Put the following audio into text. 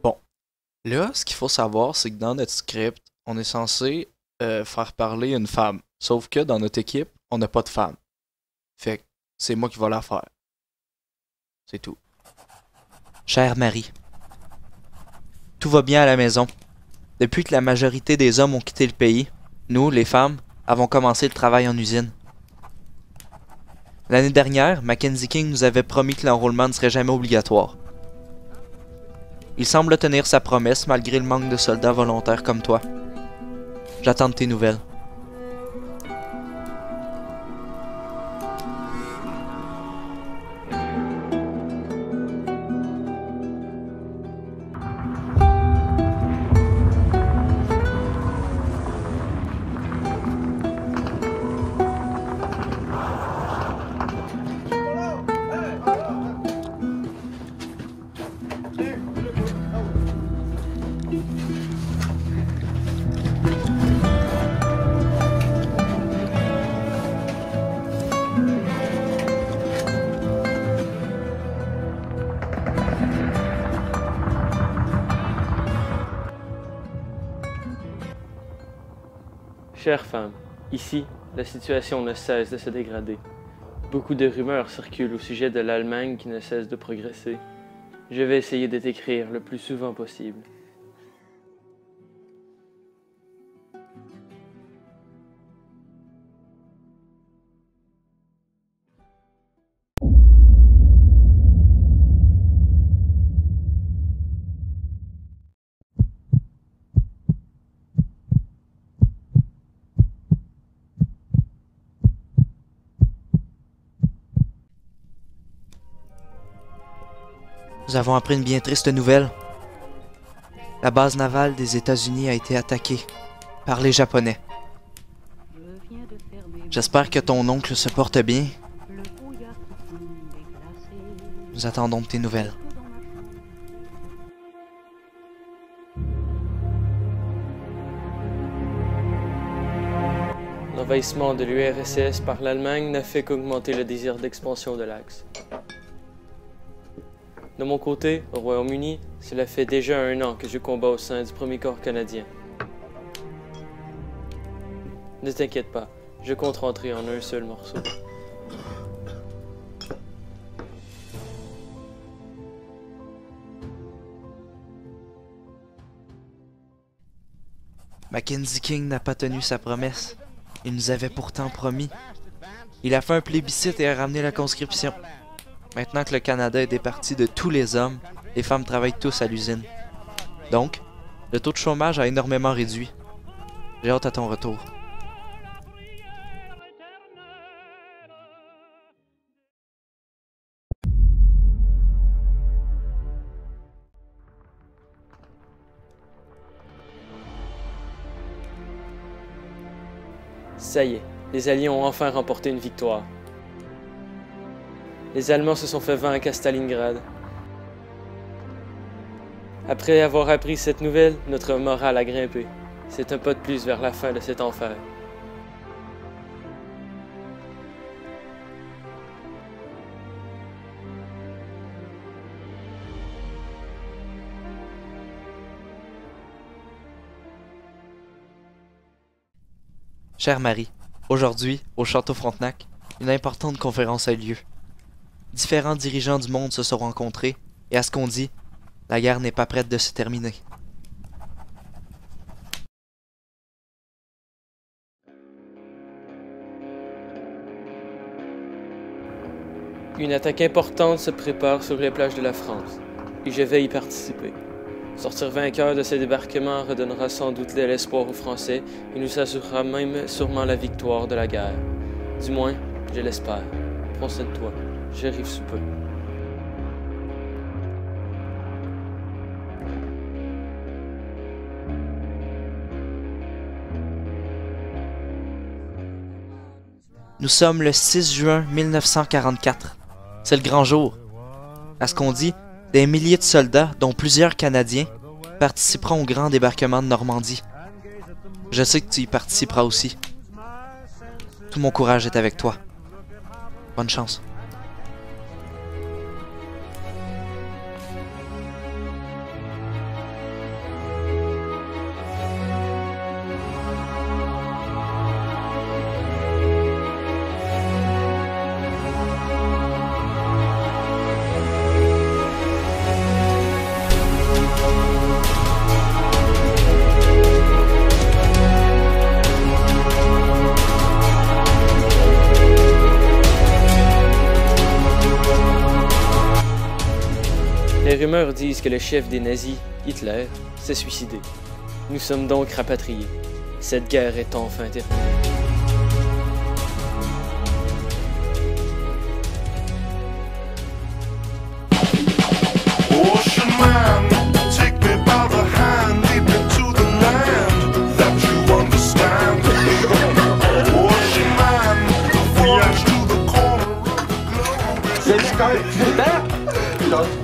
Bon, là, ce qu'il faut savoir, c'est que dans notre script, on est censé faire parler une femme. Sauf que dans notre équipe, on n'a pas de femme. Fait que c'est moi qui vais la faire. C'est tout. Chère Marie, tout va bien à la maison. Depuis que la majorité des hommes ont quitté le pays, nous, les femmes, avons commencé le travail en usine. L'année dernière, Mackenzie King nous avait promis que l'enrôlement ne serait jamais obligatoire. Il semble tenir sa promesse malgré le manque de soldats volontaires comme toi. J'attends de tes nouvelles. Chère femme, ici, la situation ne cesse de se dégrader. Beaucoup de rumeurs circulent au sujet de l'Allemagne qui ne cesse de progresser. Je vais essayer de t'écrire le plus souvent possible. Nous avons appris une bien triste nouvelle. La base navale des États-Unis a été attaquée par les Japonais. J'espère que ton oncle se porte bien. Nous attendons de tes nouvelles. L'envahissement de l'URSS par l'Allemagne n'a fait qu'augmenter le désir d'expansion de l'Axe. De mon côté, au Royaume-Uni, cela fait déjà 1 an que je combats au sein du premier corps canadien. Ne t'inquiète pas, je compte rentrer en un seul morceau. Mackenzie King n'a pas tenu sa promesse. Il nous avait pourtant promis. Il a fait un plébiscite et a ramené la conscription. Maintenant que le Canada est départi de tous les hommes, les femmes travaillent tous à l'usine. Donc, le taux de chômage a énormément réduit. J'ai hâte à ton retour. Ça y est, les Alliés ont enfin remporté une victoire. Les Allemands se sont fait vaincre à Stalingrad. Après avoir appris cette nouvelle, notre morale a grimpé. C'est un pas de plus vers la fin de cet enfer. Chère Marie, aujourd'hui, au Château Frontenac, une importante conférence a eu lieu. Différents dirigeants du monde se sont rencontrés, et à ce qu'on dit, la guerre n'est pas prête de se terminer. Une attaque importante se prépare sur les plages de la France, et je vais y participer. Sortir vainqueur de ce débarquement redonnera sans doute l'espoir aux Français et nous assurera même sûrement la victoire de la guerre. Du moins, Je l'espère. Prends soin de toi. J'arrive sous peu. Nous sommes le 6 juin 1944. C'est le grand jour. À ce qu'on dit, des milliers de soldats, dont plusieurs Canadiens, participeront au grand débarquement de Normandie. Je sais que tu y participeras aussi. Tout mon courage est avec toi. Bonne chance. Les rumeurs disent que le chef des nazis, Hitler, s'est suicidé. Nous sommes donc rapatriés. Cette guerre est enfin terminée. Ocean man, take me by the hand, lead me to the land that you understand. Ocean man, the voyage to the corner of the globe is